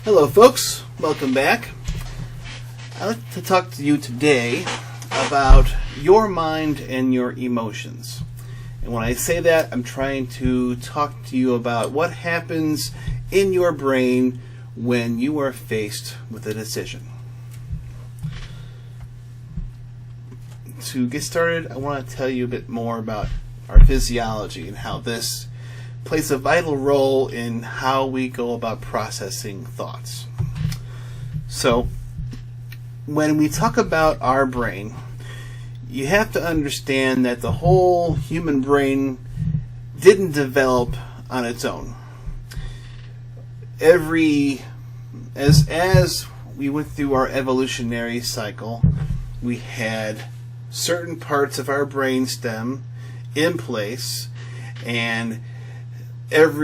Hello folks, welcome back. I'd like to talk to you today about your mind and your emotions. And when I say that, I'm trying to talk to you about what happens in your brain when you are faced with a decision. To get started, I want to tell you a bit more about our physiology and how this plays a vital role in how we go about processing thoughts. So, when we talk about our brain, you have to understand that the whole human brain didn't develop on its own. As we went through our evolutionary cycle, we had certain parts of our brainstem in place, and throughout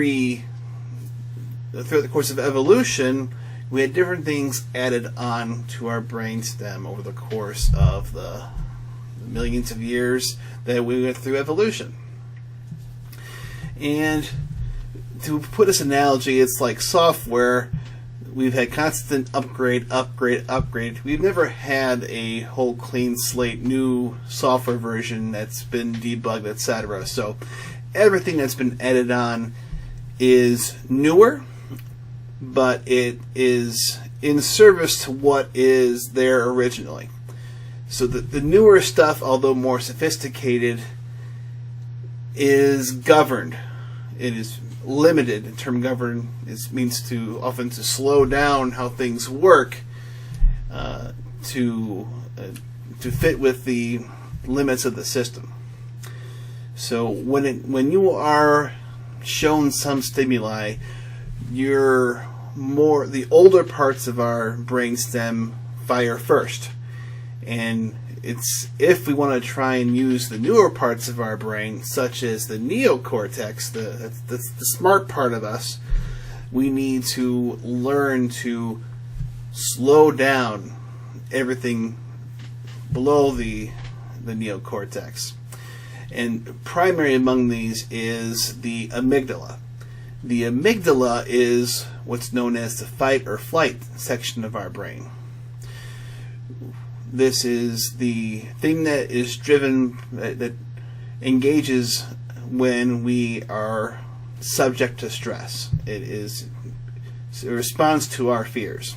the course of evolution, we had different things added on to our brainstem over the course of the millions of years that we went through evolution. And to put this analogy, it's like software. We've had constant upgrade. We've never had a whole clean slate, new software version that's been debugged, etc. So everything that's been added on is newer, but it is in service to what is there originally. So the newer stuff, although more sophisticated, is governed. It is limited. The term govern means often to slow down how things work to fit with the limits of the system. So when you are shown some stimuli, the older parts of our brainstem fire first. And if we want to try and use the newer parts of our brain, such as the neocortex, the smart part of us, we need to learn to slow down everything below the neocortex. And primary among these is the amygdala. The amygdala is what's known as the fight or flight section of our brain. This is the thing that is driven, that engages when we are subject to stress. It responds to our fears.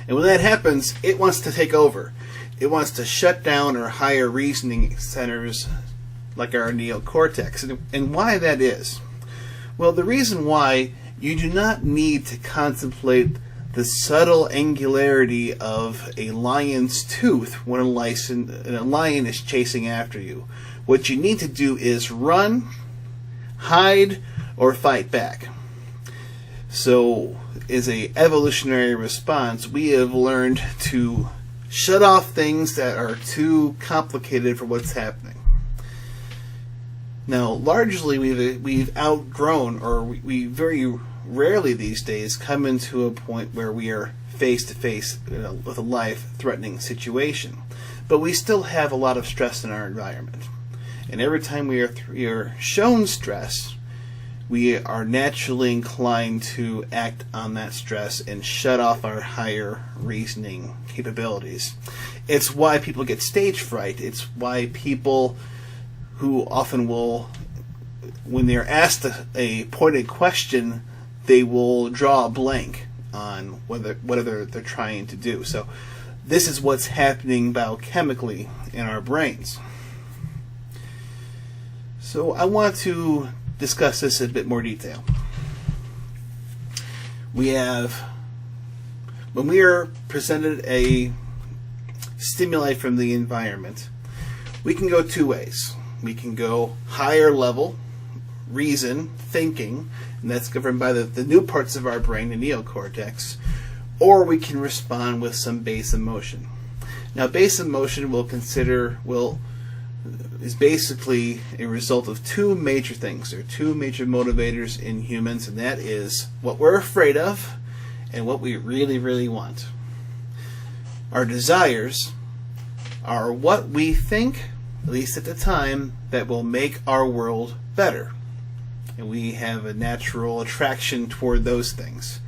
And when that happens, it wants to take over. It wants to shut down our higher reasoning centers like our neocortex. And why that is? Well, the reason why, you do not need to contemplate the subtle angularity of a lion's tooth when a lion is chasing after you. What you need to do is run, hide, or fight back. So, as an evolutionary response, we have learned to shut off things that are too complicated for what's happening. Now, largely we've outgrown, or we very rarely these days come into a point where we are face to face with a life-threatening situation. But we still have a lot of stress in our environment. And every time we are shown stress, we are naturally inclined to act on that stress and shut off our higher reasoning capabilities. It's why people get stage fright. It's why people who often will, when they're asked a pointed question, they will draw a blank on whatever they're trying to do. So this is what's happening biochemically in our brains. So I want to discuss this in a bit more detail. When we are presented a stimuli from the environment, we can go two ways. We can go higher level, reason, thinking, and that's governed by the new parts of our brain, the neocortex, or we can respond with some base emotion. Now, base emotion is basically a result of two major things. There are two major motivators in humans, and that is what we're afraid of and what we really, really want. Our desires are what we think, at least at the time, that will make our world better. And we have a natural attraction toward those things.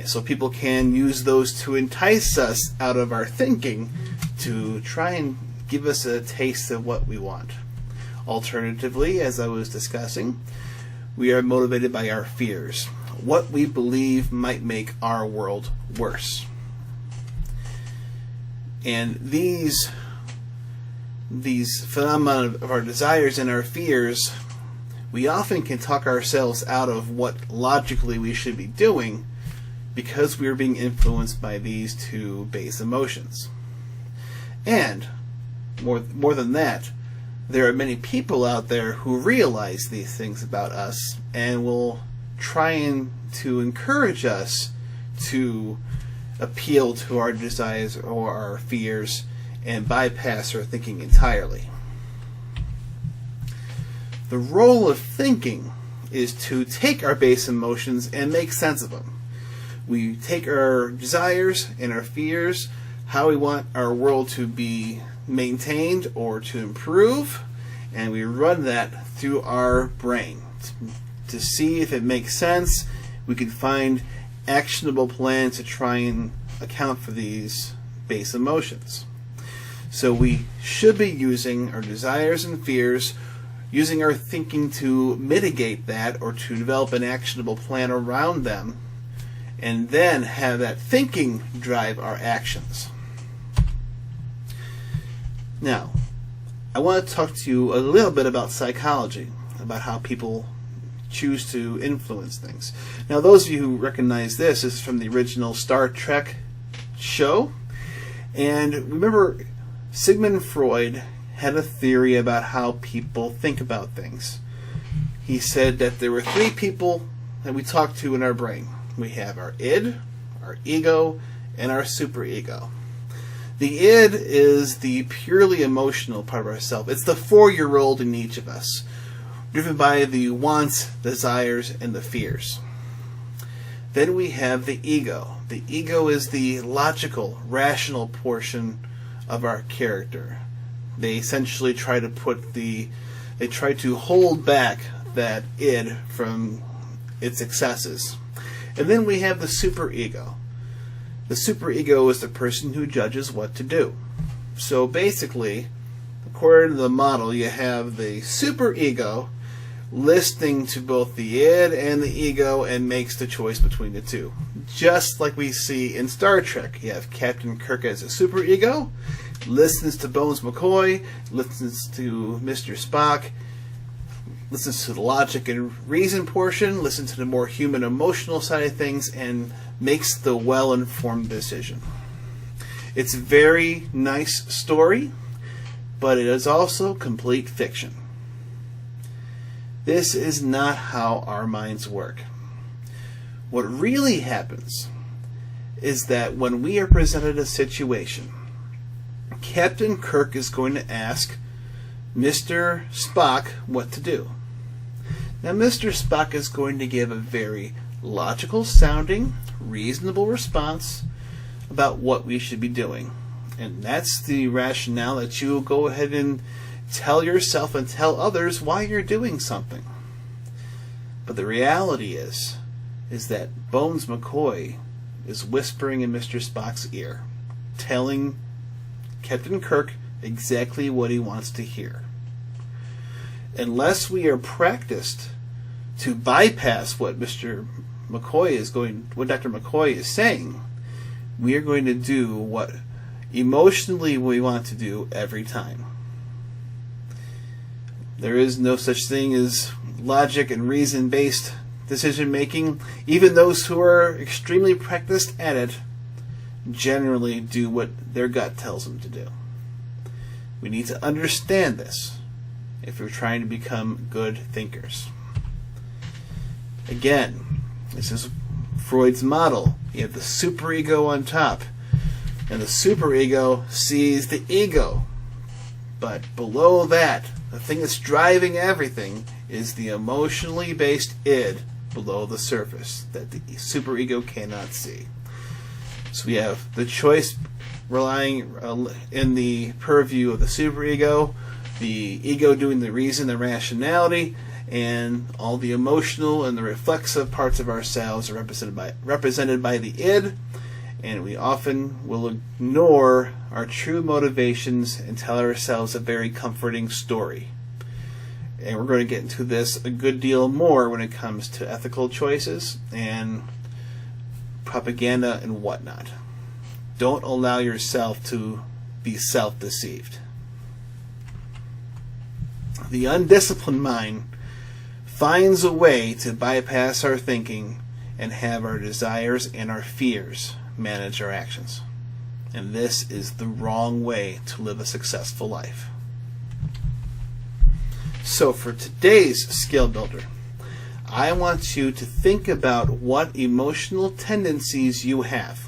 So people can use those to entice us out of our thinking to try and give us a taste of what we want. Alternatively, as I was discussing, we are motivated by our fears, what we believe might make our world worse. And these phenomena of our desires and our fears, we often can talk ourselves out of what logically we should be doing because we are being influenced by these two base emotions. And more than that, there are many people out there who realize these things about us and will try to encourage us to appeal to our desires or our fears and bypass our thinking entirely. The role of thinking is to take our base emotions and make sense of them. We take our desires and our fears, how we want our world to be maintained or to improve, and we run that through our brain to see if it makes sense. We can find actionable plans to try and account for these base emotions. So we should be using our desires and fears, using our thinking to mitigate that or to develop an actionable plan around them, and then have that thinking drive our actions. Now, I want to talk to you a little bit about psychology, about how people choose to influence things. Now, those of you who recognize this is from the original Star Trek show. And remember, Sigmund Freud had a theory about how people think about things. He said that there were three people that we talk to in our brain. We have our id, our ego, and our superego. The id is the purely emotional part of ourselves. It's the 4-year-old in each of us, driven by the wants, desires, and the fears. Then we have the ego. The ego is the logical, rational portion of our character. They essentially try to hold back that id from its excesses. And then we have the superego. The superego is the person who judges what to do. So basically, according to the model, you have the superego listening to both the id and the ego and makes the choice between the two. Just like we see in Star Trek. You have Captain Kirk as a superego, listens to Bones McCoy, listens to Mr. Spock, listens to the logic and reason portion, listens to the more human emotional side of things, and makes the well-informed decision. It's a very nice story, but it is also complete fiction. This is not how our minds work. What really happens is that when we are presented a situation, Captain Kirk is going to ask Mr. Spock what to do. Now, Mr. Spock is going to give a very logical sounding, reasonable response about what we should be doing. And that's the rationale that you will go ahead and tell yourself and tell others why you're doing something. But the reality is that Bones McCoy is whispering in Mr. Spock's ear, telling Captain Kirk exactly what he wants to hear. Unless we are practiced to bypass what Dr. McCoy is saying, we are going to do what emotionally we want to do every time. There is no such thing as logic and reason-based decision making. Even those who are extremely practiced at it generally do what their gut tells them to do. We need to understand this if we're trying to become good thinkers. Again, this is Freud's model. You have the superego on top, and the superego sees the ego. But below that, the thing that's driving everything is the emotionally based id below the surface that the superego cannot see. So we have the choice relying in the purview of the superego, the ego doing the reason, the rationality, and all the emotional and the reflexive parts of ourselves are represented by the id, and we often will ignore our true motivations and tell ourselves a very comforting story. And we're going to get into this a good deal more when it comes to ethical choices and propaganda and whatnot. Don't allow yourself to be self-deceived. The undisciplined mind finds a way to bypass our thinking and have our desires and our fears manage our actions. And this is the wrong way to live a successful life. So for today's skill builder, I want you to think about what emotional tendencies you have.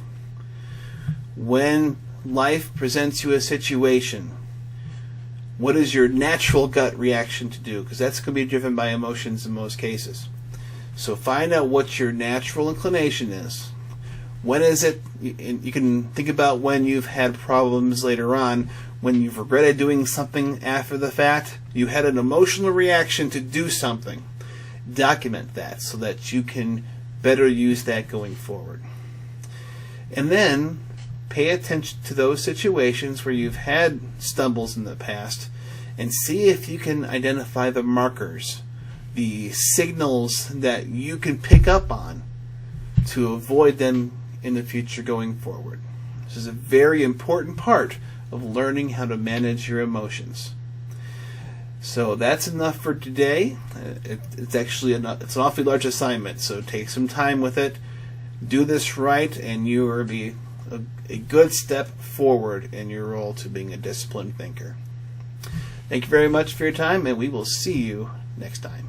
When life presents you a situation, what is your natural gut reaction to do? Because that's going to be driven by emotions in most cases. So find out what your natural inclination is. When is it? You can think about when you've had problems later on, when you've regretted doing something after the fact. You had an emotional reaction to do something. Document that so that you can better use that going forward. And then pay attention to those situations where you've had stumbles in the past and see if you can identify the markers, the signals that you can pick up on to avoid them in the future going forward. This is a very important part of learning how to manage your emotions. So that's enough for today. It's actually it's an awfully large assignment, so take some time with it. Do this right, and you will be a good step forward in your role to being a disciplined thinker. Thank you very much for your time, and we will see you next time.